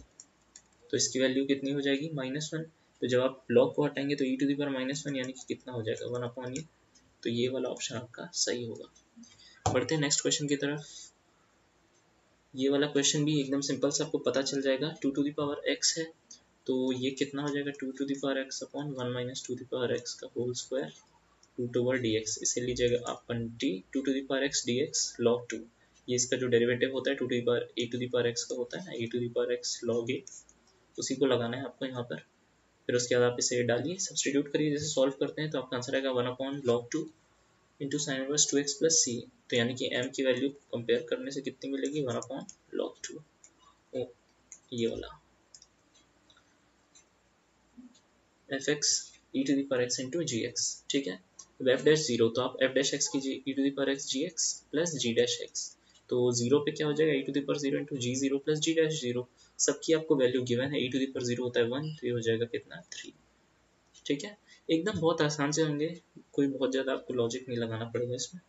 तो इसकी वैल्यू कितनी हो जाएगी, -1। तो जब आप लॉग को हटाएंगे तो e⁻−1 यानी कि कितना हो जाएगा, 1/e। तो ये वाला ऑप्शन आपका सही होगा। बढ़ते हैं नेक्स्ट क्वेश्चन की तरफ। ये वाला क्वेश्चन भी एकदम सिंपल से आपको पता चल जाएगा, 2⁻x है, तो ये कितना हो जाएगा, 2⁻x अपॉन 1 - 2⁻x का होल स्क्वायर √dx। इसे लीजिएगा अपन t 2⁻x dx log 2, ये इसका जो डेरिवेटिव होता है e⁻x का होता है ना, e⁻x log a, उसी को लगाना है आपको यहाँ पर। फिर उसके बाद आप इसे डालिए, सब्सटीट्यूट करिए, जैसे सॉल्व करते हैं तो आपका आंसर आएगा 1/log 2 into sin inverse 2x + c। तो यानी कि m की वैल्यू कंपेयर करने से कितनी मिलेगी, 1/log 2। ओ ये वाला fx e⁻x इंटू gx, ठीक है। अब f'0, तो आप f'(x) कीजिए e⁻x gx प्लस g'(x), तो 0 पे क्या हो जाएगा, e⁻0 into g0 plus g'0। सबकी आपको वैल्यू गिवन है, e⁻0 होता है 1, तो ये हो जाएगा कितना, 3, ठीक है। एकदम बहुत आसान से होंगे, कोई बहुत ज़्यादा आपको लॉजिक नहीं लगाना पड़ेगा इसमें।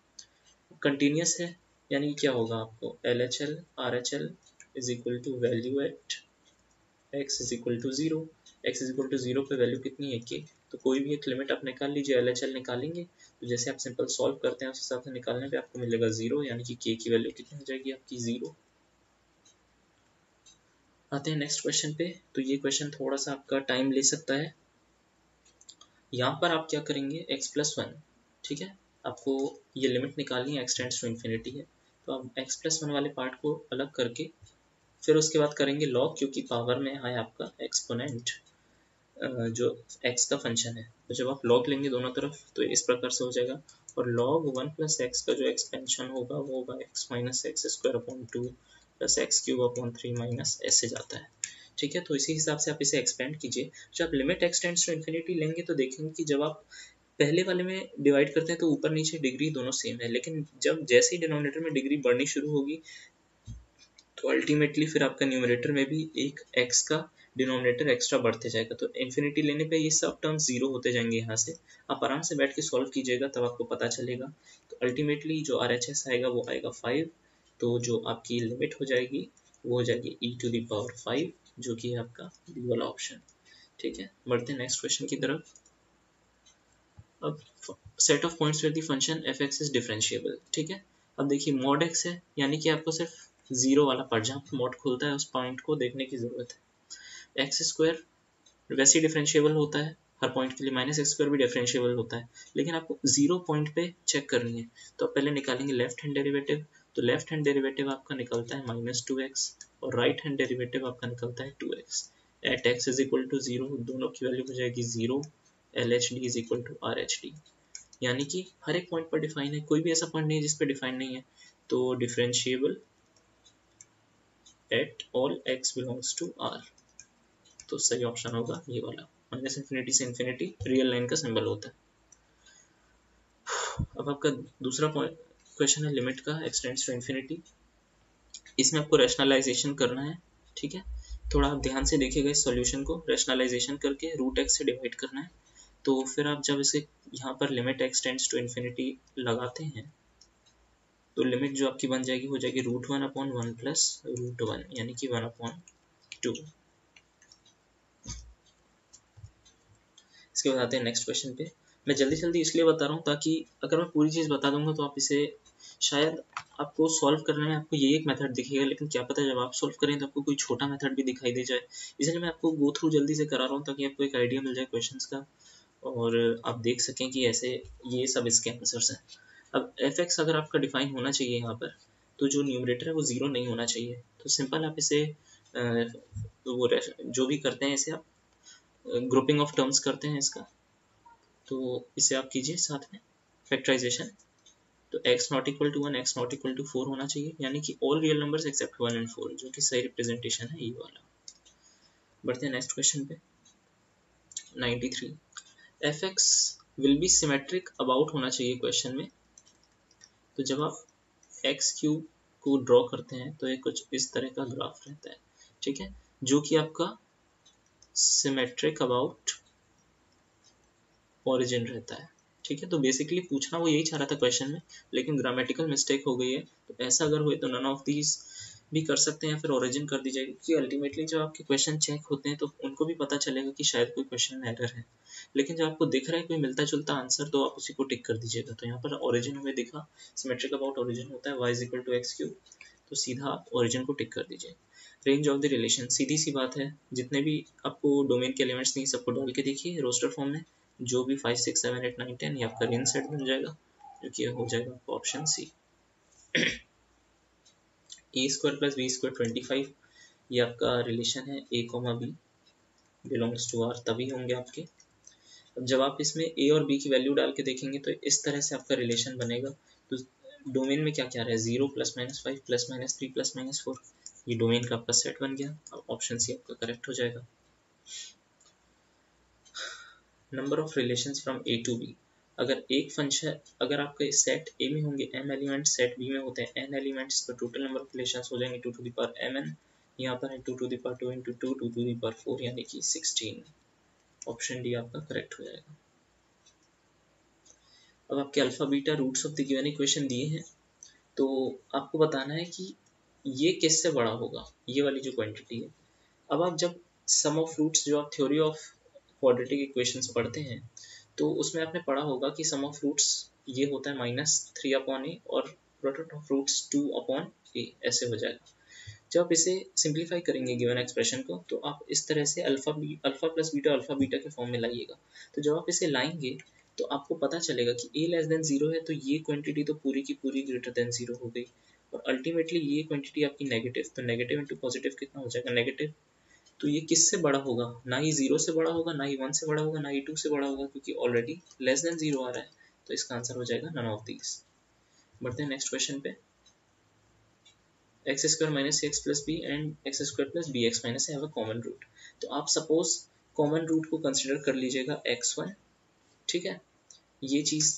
कंटिन्यूस है, यानी क्या होगा आपको, LHL RHL is equal to value at x is equal to 0, x is equal to 0 पे वैल्यू कितनी है k, तो कोई भी एक लिमिट आप निकाल लीजिए, LHL निकालेंगे तो जैसे आप सिंपल सॉल्व करते हैं उस हिसाब से निकालने पे आपको मिलेगा 0, यानी कि k की वैल्यू कितनी हो जाएगी आपकी, 0। आते हैं नेक्स्ट क्वेश्चन पे। तो ये क्वेश्चन थोड़ा सा आपका टाइम ले सकता है। यहाँ पर आप क्या करेंगे, x + 1, ठीक है। आपको ये लिमिट निकालनी है, x टेंड्स टू इन्फिनिटी है, तो आप x + 1 वाले पार्ट को अलग करके फिर उसके बाद करेंगे लॉग, क्योंकि पावर में है आपका एक्सपोनेंट जो x का फंक्शन है, तो जब आप लॉग लेंगे दोनों तरफ तो इस प्रकार से हो जाएगा। और log 1 + x का जो एक्सपेंशन होगा वो होगा x - x² / 2 + x³ / 3 - ऐसे जाता है, ठीक है। तो इसी हिसाब से आप इसे एक्सपेंड कीजिए। जब आप लिमिट एक्सटेंड्स टू इन्फिनिटी लेंगे तो देखेंगे कि जब आप पहले वाले में डिवाइड करते हैं तो ऊपर नीचे डिग्री दोनों सेम है, लेकिन जब जैसे ही डिनोमिनेटर में डिग्री बढ़नी शुरू होगी तो अल्टीमेटली फिर आपका न्यूमरेटर में भी एक x का डिनोमिनेटर एक्स्ट्रा बढ़ते जाएगा। तो इन्फिनिटी लेने पे ये सब टर्म्स जीरो होते जाएंगे। यहाँ से आप आराम से बैठ के सॉल्व कीजिएगा तब आपको पता चलेगा। तो अल्टीमेटली जो RHS आएगा वो आएगा 5। तो जो आपकी लिमिट हो जाएगी वो हो जाएगी e⁻⁵, जो कि है आपका बी वाला ऑप्शन। ठीक है, बढ़ते हैं नेक्स्ट क्वेश्चन की तरफ। अब set of points where the function f(x) is differentiable. ठीक है, अब देखिए मॉड x है, यानी कि आपको सिर्फ जीरो वाला पार्ट जहाँ पे मॉड खुलता है उस पॉइंट को देखने की जरूरत है। एक्स स्क्वायर वैसे ही डिफरेंशिएबल होता है हर पॉइंट के लिए, -x² भी डिफरेंशिएबल होता है, लेकिन आपको जीरो पॉइंट पे चेक करनी है। तो आप पहले निकालेंगे लेफ्ट हैंड डेरिवेटिव। तो लेफ्ट हैंड डेरिवेटिव आपका निकलता है -2x और राइट हैंड डेरिवेटिव आपका निकलता है 2x। At x is equal to 0 दोनों की वैल्यू हो जाएगी 0। LHD is equal to RHD, यानी कि हर एक पॉइंट पर डिफाइन है, कोई भी ऐसा पॉइंट नहीं है जिस पे डिफाइन नहीं है। तो differentiable at all x belongs to R। तो सही ऑप्शन होगा ये वाला। -∞ से इन्फिनिटी रियल लाइन का सिंबल होता है। अब आपका दूसरा क्वेश्चन है लिमिट का, एक्सटेंड्स टू इन्फिनिटी। इसमें आपको रैशनलाइजेशन करना है। ठीक है, थोड़ा आप ध्यान से देखिएगा इस सॉल्यूशन को। रैशनलाइजेशन करके √x से डिवाइड करना है। तो फिर आप जब इसे यहाँ पर लिमिट एक्सटेंड्स टू इन्फिनिटी लगाते हैं तो लिमिट जो आपकी बन जाएगी हो जाएगी √1/1 प्लस √1, यानी कि 1/2। इसके बाद आते हैं नेक्स्ट क्वेश्चन पे। मैं जल्दी जल्दी इसलिए बता रहा हूँ ताकि अगर मैं पूरी चीज़ बता दूंगा तो आप इसे शायद आपको सॉल्व करने में आपको ये एक मेथड दिखेगा, लेकिन क्या पता जब आप सॉल्व करें तो आपको कोई छोटा मेथड भी दिखाई दे जाए। इसलिए मैं आपको गो थ्रू जल्दी से करा रहा हूँ ताकि आपको एक आइडिया मिल जाए क्वेश्चंस का और आप देख सकें कि ऐसे ये सब इसके आंसर्स हैं। अब f(x) अगर आपका डिफाइन होना चाहिए यहाँ पर, तो जो न्यूमरेटर है वो जीरो नहीं होना चाहिए। तो सिंपल आप इसे वो जो भी करते हैं इसे आप ग्रुपिंग ऑफ टर्म्स करते हैं इसका। तो इसे आप कीजिए साथ में फैक्टराइजेशन। तो x not equal to 1, x not equal to 4 होना चाहिए, यानी कि all real numbers except 1 and 4, जो कि सही रिप्रेजेंटेशन है ये वाला। बढ़ते हैं नेक्स्ट क्वेश्चन पे। 93 f(x) will be symmetric about होना चाहिए क्वेश्चन में। तो जब आप x³ को ड्रॉ करते हैं तो ये कुछ इस तरह का ग्राफ रहता है। ठीक है, जो कि आपका सिमेट्रिक अबाउट ओरिजिन रहता है। ठीक है, तो बेसिकली पूछना वो यही चाह रहा था क्वेश्चन में, लेकिन ग्रामेटिकल मिस्टेक हो गई है। तो ऐसा अगर हुए तो नन ऑफ दीज भी कर सकते हैं या फिर ओरिजिन कर दी जाएगी, क्योंकि अल्टीमेटली जब आपके क्वेश्चन चेक होते हैं तो उनको भी पता चलेगा कि शायद कोई क्वेश्चन में एरर है। लेकिन जब आपको दिख रहा है कोई मिलता जुलता आंसर तो आप उसी को टिक कर दीजिएगा। तो यहाँ पर ओरिजिन हमें दिखा, सिमेट्रिक अबाउट ओरिजिन होता है y is equal to x³, तो सीधा आप ओरिजिन को टिक कर दीजिए। रेंज ऑफ द रिलेशन, सीधी सी बात है, जितने भी आपको डोमेन के एलिमेंट्स नहीं सबको डाल के देखिए रोस्टर फॉर्म में, जो भी 5 6 7 8 9 10 ये आपका रेंज सेट बन जाएगा, जो कि हो जाएगा आपका ऑप्शन सी। a² + b² 25, ये आपका रिलेशन है a, b belongs to r, तभी होंगे आपके। अब जब आप इसमें a और b की वैल्यू डाल के देखेंगे तो इस तरह से आपका रिलेशन बनेगा। तो डोमेन में क्या क्या रहा है, 0 +-5 +-3 +-4, ये डोमेन का आपका सेट बन गया। अब ऑप्शन सी आपका करेक्ट हो जाएगा। Number of relations from a to b, अगर एक फंक्शन, अगर आपके सेट a में होंगे m एलिमेंट्स, सेट b में होते हैं n एलिमेंट्स, तो टोटल नंबर ऑफ रिलेशंस हो जाएंगे 2 to the power mn। यहाँ पर है 2 to the power 2 into 2 2 to the power 4, यानी कि 16। ऑप्शन डी आपका करेक्ट हो जाएगा। अब आपके alpha beta roots of the given equation दिए हैं, तो आपको बताना है कि ये किससे बड़ा होगा, ये वाली जो क्वांटिटी है। अब आप जब सम ऑफ रूट्स, जो आप थ्योरी ऑफ क्वाड्रेटिक इक्वेशंस पढ़ते हैं तो उसमें आपने पढ़ा होगा कि सम ऑफ रूट्स ये होता है -3/a और प्रोडक्ट ऑफ रूट्स 2/a, ऐसे हो जाएगा। जब आप इसे सिंप्लीफाई करेंगे गिवन एक्सप्रेशन को, तो आप इस तरह से alpha plus beta alpha beta के फॉर्म में लाइएगा। तो जब आप इसे लाएंगे तो आपको पता चलेगा कि a लेस देन 0 है, तो ये क्वांटिटी तो पूरी की पूरी ग्रेटर देन 0 हो गई, और अल्टीमेटली ये क्वांटिटी आपकी नेगेटिव, तो नेगेटिव इंटू पॉजिटिव कितना हो जाएगा, नेगेटिव। तो ये किससे बड़ा होगा, ना ही 0 से बड़ा होगा, ना ही 1 से बड़ा होगा, ना ही 2 से बड़ा होगा, क्योंकि ऑलरेडी लेस देन 0 आ रहा है। तो इसका आंसर हो जाएगा नन ऑफ दीज। बढ़ते हैं नेक्स्ट क्वेश्चन पे। X square minus x plus b and x square plus b x minus have a common root. तो आप सपोज कॉमन रूट को कंसिडर कर लीजिएगा x1, ठीक है। ये चीज़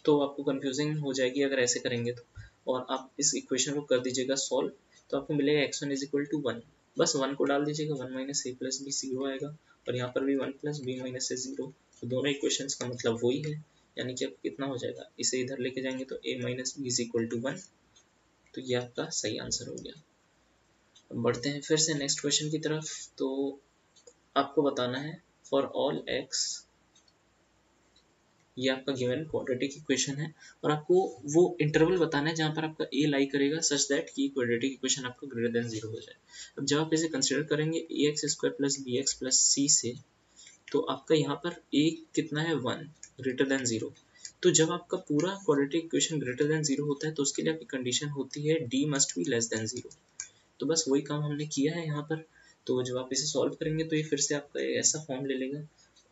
तो आपको कंफ्यूजिंग हो जाएगी अगर ऐसे करेंगे तो, और आप इस इक्वेशन को कर दीजिएगा सॉल्व, तो आपको मिलेगा x1 इज इक्वल टू 1। बस 1 को डाल दीजिएगा, 1 माइनस ए प्लस बी 0 आएगा, और यहाँ पर भी 1 प्लस बी माइनस ए 0। तो दोनों इक्वेशंस का मतलब वही है, यानी कि अब कितना हो जाएगा, इसे इधर लेके जाएंगे तो a minus b is equal to 1। तो ये आपका सही आंसर हो गया। अब बढ़ते हैं फिर से नेक्स्ट क्वेश्चन की तरफ। तो आपको बताना है फॉर ऑल x, ये आपका गिवन क्वाड्रेटिक इक्वेशन है, और आपको वो इंटरवल बताना है जहाँ पर आपका a लाई करेगा सच दैट कि क्वाड्रेटिक इक्वेशन आपका ग्रेटर देन 0 हो जाए। अब जब आप इसे कंसिडर करेंगे a x square plus b x plus c से, तो आपका यहाँ पर a कितना है 1 ग्रेटर देन 0। तो जब आपका पूरा क्वाड्रेटिक इक्वेशन ग्रेटर देन 0 होता है तो उसके लिए आपकी कंडीशन होती है d must be less than 0। तो बस वही काम हमने किया है यहाँ पर। तो जब आप इसे सॉल्व करेंगे तो ये फिर से आपका ऐसा फॉर्म ले लेगा,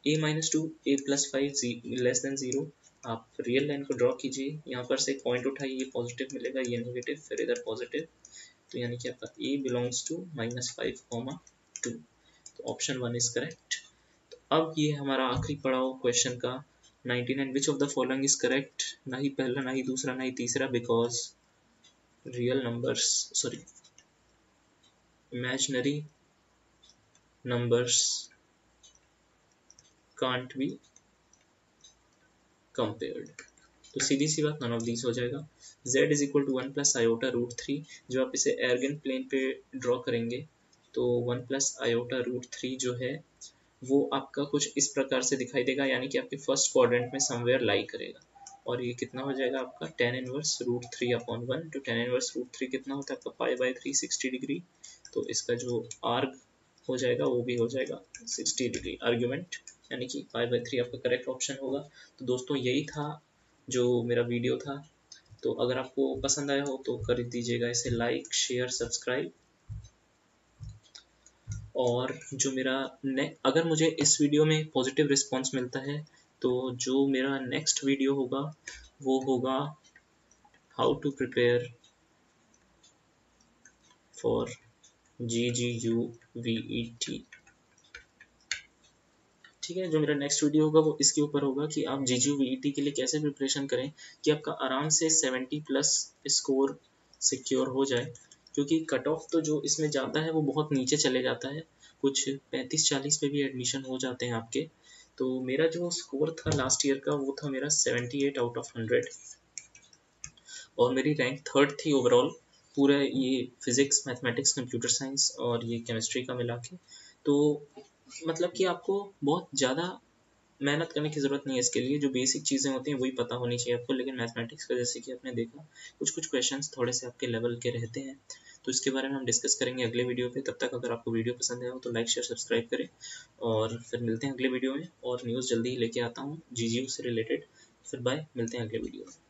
a minus two A plus 5 less than 0। आप रियल लाइन को ड्रॉ कीजिए, यहाँ पर से एक पॉइंट उठाइए, ये पॉजिटिव मिलेगा, ये नेगेटिव, फिर इधर पॉजिटिव, तो यानी कि आपका a बिलोंग्स टू -5, 2। तो ऑप्शन 1 इज करेक्ट। तो अब ये हमारा आखिरी पड़ाव क्वेश्चन का 99, which of the following is correct. ना ही पहला, ना ही दूसरा, ना ही तीसरा, because real numbers, sorry, imaginary numbers can't be compared। तो सीधी सी बात, नन ऑफ दीज हो जाएगा। z is equal to 1 plus iota root 3। जो आप इसे एर्गन प्लेन पे ड्रॉ करेंगे तो 1 प्लस आयोटा रूट 3 जो है वो आपका कुछ इस प्रकार से दिखाई देगा, यानी कि आपके फर्स्ट क्वाड्रेंट में समवेयर लाई करेगा। और ये कितना हो जाएगा आपका tan इनवर्स रूट 3 अपॉन 1। तो tan इनवर्स रूट 3 कितना होता है आपका π/3 60 डिग्री। तो इसका जो आर्ग हो जाएगा वो भी हो जाएगा 60 डिग्री आर्ग्यूमेंट, यानी कि π/3 आपका करेक्ट ऑप्शन होगा। तो दोस्तों यही था जो मेरा वीडियो था। तो अगर आपको पसंद आया हो तो कर दीजिएगा इसे लाइक, शेयर, सब्सक्राइब। और जो मेरा अगर मुझे इस वीडियो में पॉजिटिव रिस्पांस मिलता है तो जो मेरा नेक्स्ट वीडियो होगा वो होगा how to prepare for GGUVET। ठीक है, जो मेरा नेक्स्ट वीडियो होगा वो इसके ऊपर होगा कि आप GGUVET के लिए कैसे प्रिपरेशन करें कि आपका आराम से 70+ स्कोर सिक्योर हो जाए। क्योंकि कट ऑफ तो जो इसमें जाता है वो बहुत नीचे चले जाता है, कुछ 35-40 पे भी एडमिशन हो जाते हैं आपके। तो मेरा जो स्कोर था लास्ट ईयर का वो था मेरा 78 आउट ऑफ 100, और मेरी रैंक 3rd थी ओवरऑल, पूरा ये फिजिक्स, मैथमेटिक्स, कंप्यूटर साइंस और ये केमिस्ट्री का मिला के। तो मतलब कि आपको बहुत ज़्यादा मेहनत करने की ज़रूरत नहीं है इसके लिए, जो बेसिक चीज़ें होती हैं वही पता होनी चाहिए आपको। लेकिन मैथमेटिक्स का जैसे कि आपने देखा कुछ कुछ क्वेश्चंस थोड़े से आपके लेवल के रहते हैं, तो इसके बारे में हम डिस्कस करेंगे अगले वीडियो पे। तब तक अगर आपको वीडियो पसंद आया हो तो लाइक, शेयर, सब्सक्राइब करें, और फिर मिलते हैं अगले वीडियो में। और न्यूज़ जल्दी ही लेके आता हूँ GGU से रिलेटेड। फिर बाय, मिलते हैं अगले वीडियो में।